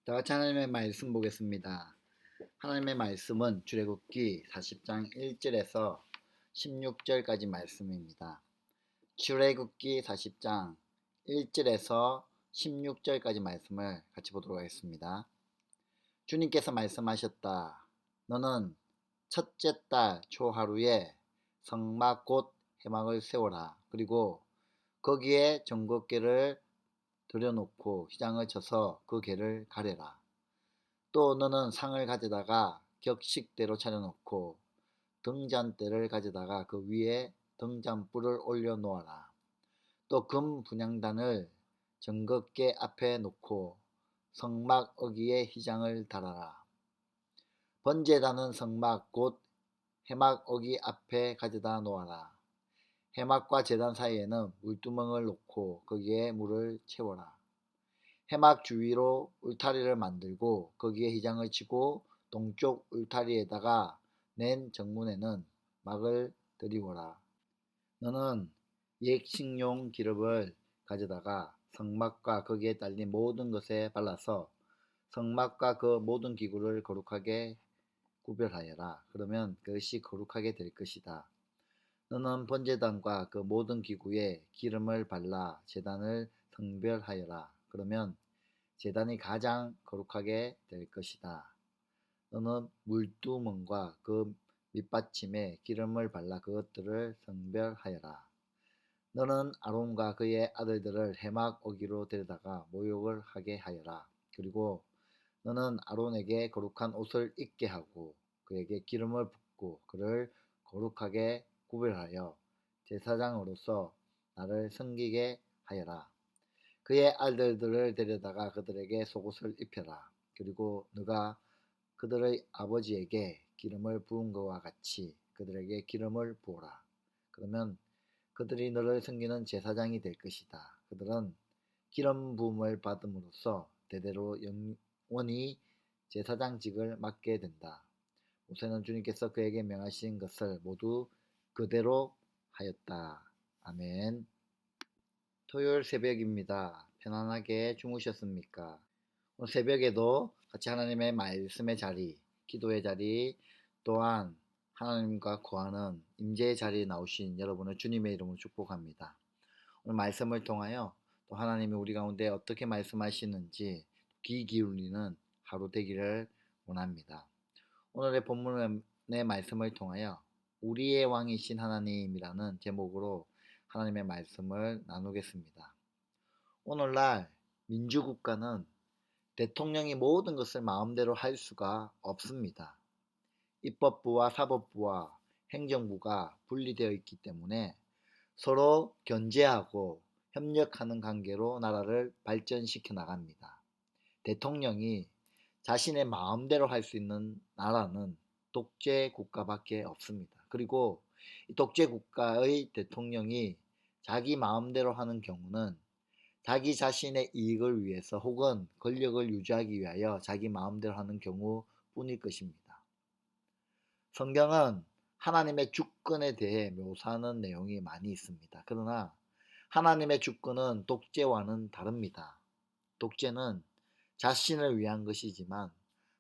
다 같이 하나님의 말씀 보겠습니다. 하나님의 말씀은 출애굽기 40장 1절에서 16절까지 말씀입니다. 출애굽기 40장 1절에서 16절까지 말씀을 같이 보도록 하겠습니다. 주님께서 말씀하셨다. 너는 첫째 달 초하루에 성막 곧 회막을 세워라. 그리고 거기에 정곡개를 들여놓고 휘장을 쳐서 그 개를 가려라. 또 너는 상을 가져다가 격식대로 차려놓고 등잔대를 가져다가 그 위에 등잔불을 올려 놓아라. 또 금 분향단을 정극계 앞에 놓고 성막 어기에 휘장을 달아라. 번제단은 성막 곧 회막 어기 앞에 가져다 놓아라. 회막과 제단 사이에는 물두멍을 놓고 거기에 물을 채워라. 회막 주위로 울타리를 만들고 거기에 휘장을 치고 동쪽 울타리에다가 낸 정문에는 막을 들이워라. 너는 옛 식용 기름을 가져다가 성막과 거기에 딸린 모든 것에 발라서 성막과 그 모든 기구를 거룩하게 구별하여라. 그러면 그것이 거룩하게 될 것이다. 너는 번제단과 그 모든 기구에 기름을 발라 제단을 성별하여라. 그러면 제단이 가장 거룩하게 될 것이다. 너는 물두멍과 그 밑받침에 기름을 발라 그것들을 성별하여라. 너는 아론과 그의 아들들을 회막 어기로 데려다가 모욕을 하게 하여라. 그리고 너는 아론에게 거룩한 옷을 입게 하고 그에게 기름을 붓고 그를 거룩하게 구별하여 제사장으로서 나를 섬기게 하여라. 그의 아들들을 데려다가 그들에게 속옷을 입혀라. 그리고 너가 그들의 아버지에게 기름을 부은 것과 같이 그들에게 기름을 부어라. 그러면 그들이 너를 섬기는 제사장이 될 것이다. 그들은 기름 부음을 받음으로써 대대로 영원히 제사장직을 맡게 된다. 모세는 주님께서 그에게 명하신 것을 모두 그대로 하였다. 아멘. 토요일 새벽입니다. 편안하게 주무셨습니까? 오늘 새벽에도 같이 하나님의 말씀의 자리, 기도의 자리, 또한 하나님과 거하는 임재의 자리에 나오신 여러분을 주님의 이름으로 축복합니다. 오늘 말씀을 통하여 또 하나님이 우리 가운데 어떻게 말씀하시는지 귀 기울이는 하루 되기를 원합니다. 오늘의 본문의 말씀을 통하여 우리의 왕이신 하나님이라는 제목으로 하나님의 말씀을 나누겠습니다. 오늘날 민주국가는 대통령이 모든 것을 마음대로 할 수가 없습니다. 입법부와 사법부와 행정부가 분리되어 있기 때문에 서로 견제하고 협력하는 관계로 나라를 발전시켜 나갑니다. 대통령이 자신의 마음대로 할 수 있는 나라는 독재 국가밖에 없습니다. 그리고 이 독재 국가의 대통령이 자기 마음대로 하는 경우는 자기 자신의 이익을 위해서 혹은 권력을 유지하기 위하여 자기 마음대로 하는 경우뿐일 것입니다. 성경은 하나님의 주권에 대해 묘사하는 내용이 많이 있습니다. 그러나 하나님의 주권은 독재와는 다릅니다. 독재는 자신을 위한 것이지만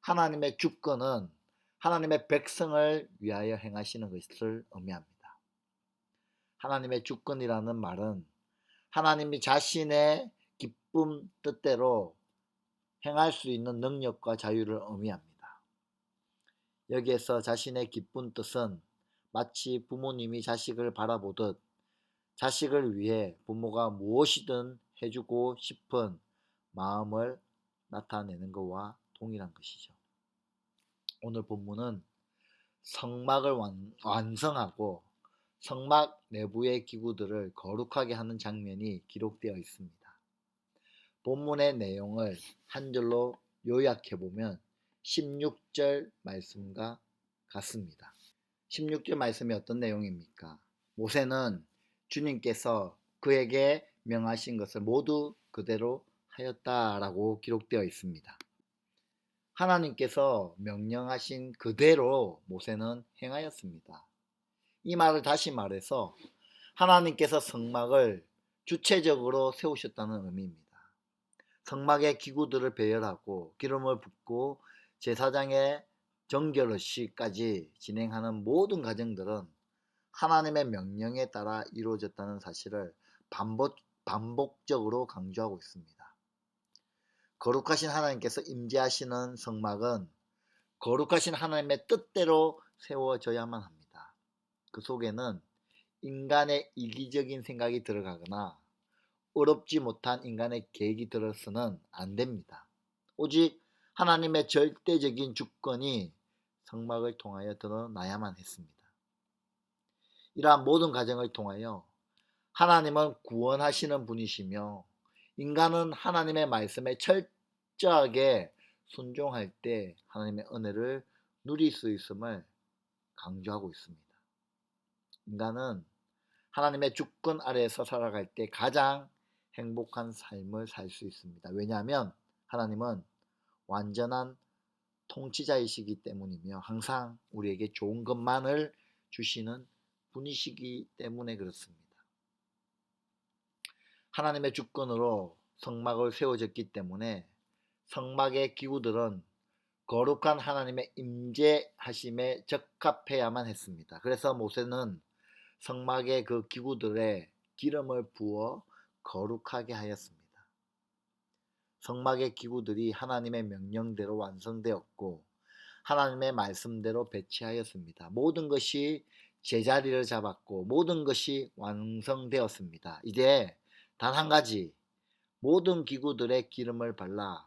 하나님의 주권은 하나님의 백성을 위하여 행하시는 것을 의미합니다. 하나님의 주권이라는 말은 하나님이 자신의 기쁨 뜻대로 행할 수 있는 능력과 자유를 의미합니다. 여기에서 자신의 기쁜 뜻은 마치 부모님이 자식을 바라보듯 자식을 위해 부모가 무엇이든 해주고 싶은 마음을 나타내는 것과 동일한 것이죠. 오늘 본문은 성막을 완성하고 성막 내부의 기구들을 거룩하게 하는 장면이 기록되어 있습니다. 본문의 내용을 한 줄로 요약해보면 16절 말씀과 같습니다. 16절 말씀이 어떤 내용입니까? 모세는 주님께서 그에게 명하신 것을 모두 그대로 하였다라고 기록되어 있습니다. 하나님께서 명령하신 그대로 모세는 행하였습니다. 이 말을 다시 말해서 하나님께서 성막을 주체적으로 세우셨다는 의미입니다. 성막의 기구들을 배열하고 기름을 붓고 제사장의 정결의식까지 진행하는 모든 과정들은 하나님의 명령에 따라 이루어졌다는 사실을 반복적으로 강조하고 있습니다. 거룩하신 하나님께서 임재하시는 성막은 거룩하신 하나님의 뜻대로 세워져야만 합니다. 그 속에는 인간의 이기적인 생각이 들어가거나 어렵지 못한 인간의 계획이 들어서는 안 됩니다. 오직 하나님의 절대적인 주권이 성막을 통하여 드러나야만 했습니다. 이러한 모든 과정을 통하여 하나님은 구원하시는 분이시며 인간은 하나님의 말씀에 철저하게 순종할 때 하나님의 은혜를 누릴 수 있음을 강조하고 있습니다. 인간은 하나님의 주권 아래에서 살아갈 때 가장 행복한 삶을 살 수 있습니다. 왜냐하면 하나님은 완전한 통치자이시기 때문이며 항상 우리에게 좋은 것만을 주시는 분이시기 때문에 그렇습니다. 하나님의 주권으로 성막을 세워졌기 때문에 성막의 기구들은 거룩한 하나님의 임재하심에 적합해야만 했습니다. 그래서 모세는 성막의 그 기구들에 기름을 부어 거룩하게 하였습니다. 성막의 기구들이 하나님의 명령대로 완성되었고 하나님의 말씀대로 배치하였습니다. 모든 것이 제자리를 잡았고 모든 것이 완성되었습니다. 이제 단 한 가지, 모든 기구들의 기름을 발라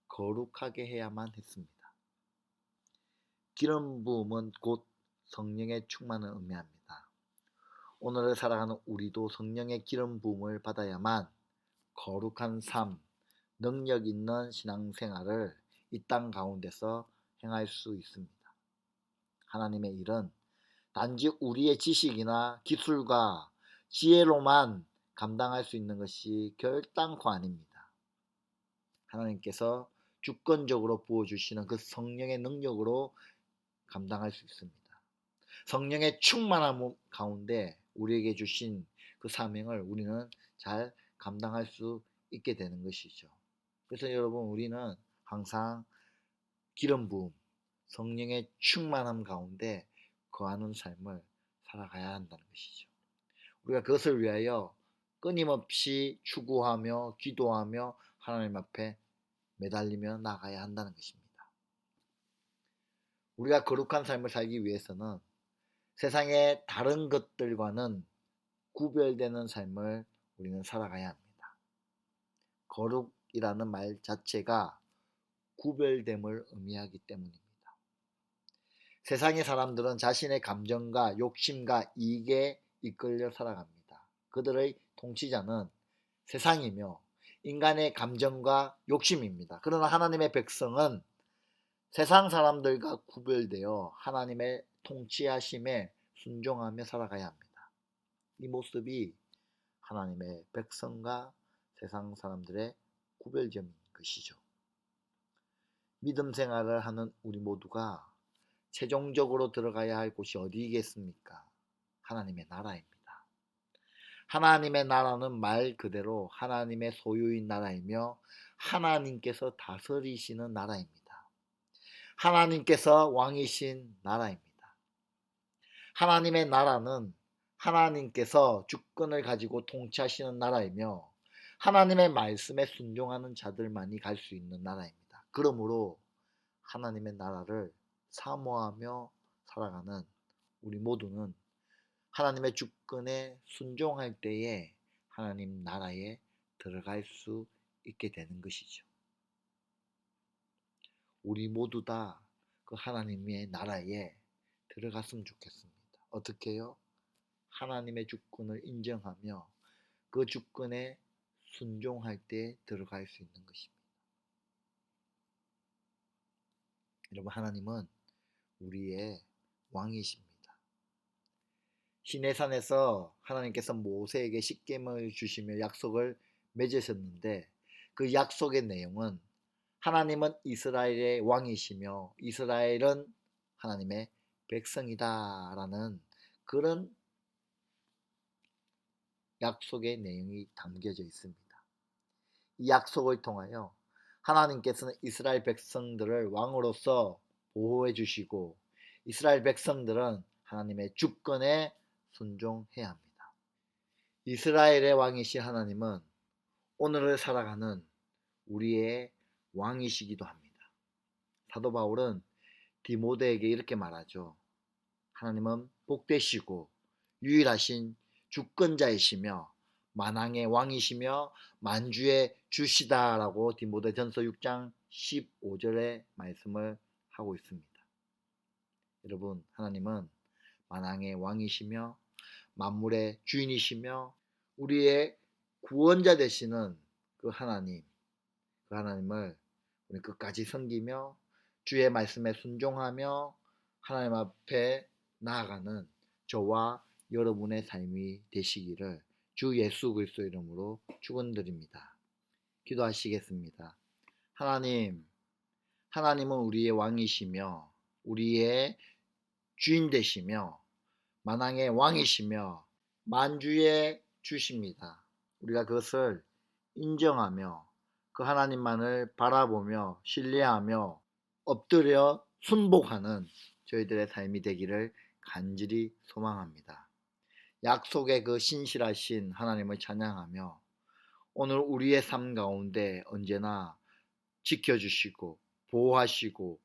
거룩하게 해야만 했습니다. 기름 부음은 곧 성령의 충만을 의미합니다. 오늘을 살아가는 우리도 성령의 기름 부음을 받아야만 거룩한 삶, 능력 있는 신앙생활을 이 땅 가운데서 행할 수 있습니다. 하나님의 일은 단지 우리의 지식이나 기술과 지혜로만 감당할 수 있는 것이 결단코 아닙니다. 하나님께서 주권적으로 부어주시는 그 성령의 능력으로 감당할 수 있습니다. 성령의 충만함 가운데 우리에게 주신 그 사명을 우리는 잘 감당할 수 있게 되는 것이죠. 그래서 여러분, 우리는 항상 기름 부음, 성령의 충만함 가운데 거하는 삶을 살아가야 한다는 것이죠. 우리가 그것을 위하여 끊임없이 추구하며 기도하며 하나님 앞에 매달리며 나가야 한다는 것입니다. 우리가 거룩한 삶을 살기 위해서는 세상의 다른 것들과는 구별되는 삶을 우리는 살아가야 합니다. 거룩이라는 말 자체가 구별됨을 의미하기 때문입니다. 세상의 사람들은 자신의 감정과 욕심과 이익에 이끌려 살아갑니다. 그들의 통치자는 세상이며 인간의 감정과 욕심입니다. 그러나 하나님의 백성은 세상 사람들과 구별되어 하나님의 통치하심에 순종하며 살아가야 합니다. 이 모습이 하나님의 백성과 세상 사람들의 구별점인 것이죠. 믿음 생활을 하는 우리 모두가 최종적으로 들어가야 할 곳이 어디겠습니까? 하나님의 나라입니다. 하나님의 나라는 말 그대로 하나님의 소유인 나라이며 하나님께서 다스리시는 나라입니다. 하나님께서 왕이신 나라입니다. 하나님의 나라는 하나님께서 주권을 가지고 통치하시는 나라이며 하나님의 말씀에 순종하는 자들만이 갈 수 있는 나라입니다. 그러므로 하나님의 나라를 사모하며 살아가는 우리 모두는 하나님의 주권에 순종할 때에 하나님 나라에 들어갈 수 있게 되는 것이죠. 우리 모두 다 그 하나님의 나라에 들어갔으면 좋겠습니다. 어떻게요? 하나님의 주권을 인정하며 그 주권에 순종할 때 들어갈 수 있는 것입니다. 여러분, 하나님은 우리의 왕이십니다. 시내산에서 하나님께서 모세에게 십계명을 주시며 약속을 맺으셨는데 그 약속의 내용은 하나님은 이스라엘의 왕이시며 이스라엘은 하나님의 백성이다 라는 그런 약속의 내용이 담겨져 있습니다. 이 약속을 통하여 하나님께서는 이스라엘 백성들을 왕으로서 보호해 주시고 이스라엘 백성들은 하나님의 주권에 순종해야 합니다. 이스라엘의 왕이신 하나님은 오늘을 살아가는 우리의 왕이시기도 합니다. 사도 바울은 디모데에게 이렇게 말하죠. 하나님은 복되시고 유일하신 주권자이시며 만왕의 왕이시며 만주의 주시다라고 디모데전서 6장 15절의 말씀을 하고 있습니다. 여러분, 하나님은 만왕의 왕이시며 만물의 주인이시며 우리의 구원자 되시는 그 하나님을 우리 끝까지 섬기며 주의 말씀에 순종하며 하나님 앞에 나아가는 저와 여러분의 삶이 되시기를 주 예수 그리스도 이름으로 축원드립니다. 기도하시겠습니다. 하나님은 우리의 왕이시며 우리의 주인 되시며 만왕의 왕이시며 만주의 주십니다. 우리가 그것을 인정하며 그 하나님만을 바라보며 신뢰하며 엎드려 순복하는 저희들의 삶이 되기를 간절히 소망합니다. 약속의 그 신실하신 하나님을 찬양하며 오늘 우리의 삶 가운데 언제나 지켜주시고 보호하시고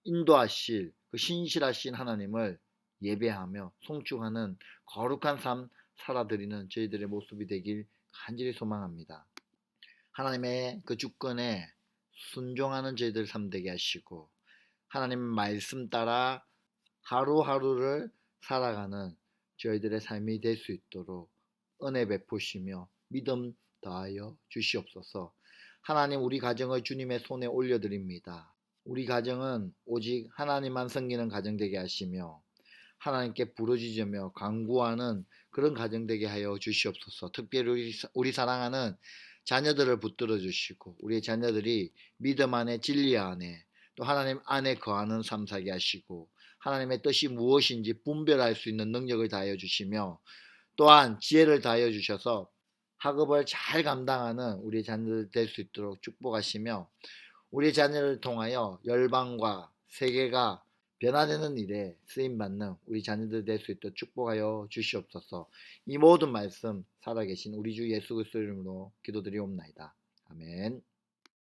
인도하실 그 신실하신 하나님을 예배하며 송축하는 거룩한 삶 살아드리는 저희들의 모습이 되길 간절히 소망합니다. 하나님의 그 주권에 순종하는 저희들 삶 되게 하시고 하나님 말씀 따라 하루하루를 살아가는 저희들의 삶이 될 수 있도록 은혜 베푸시며 믿음 더하여 주시옵소서. 하나님, 우리 가정을 주님의 손에 올려드립니다. 우리 가정은 오직 하나님만 섬기는 가정 되게 하시며 하나님께 부르짖으며 간구하는 그런 가정 되게 하여 주시옵소서. 특별히 우리 사랑하는 자녀들을 붙들어 주시고 우리의 자녀들이 믿음 안에 진리 안에 또 하나님 안에 거하는 삶 살게 하시고 하나님의 뜻이 무엇인지 분별할 수 있는 능력을 다하여 주시며 또한 지혜를 다하여 주셔서 학업을 잘 감당하는 우리 자녀들 될 수 있도록 축복하시며 우리 자녀를 통하여 열방과 세계가 변화되는 일에 쓰임받는 우리 자녀들 될 수 있도록 축복하여 주시옵소서. 이 모든 말씀 살아계신 우리 주 예수 그리스도 이름으로 기도드리옵나이다. 아멘.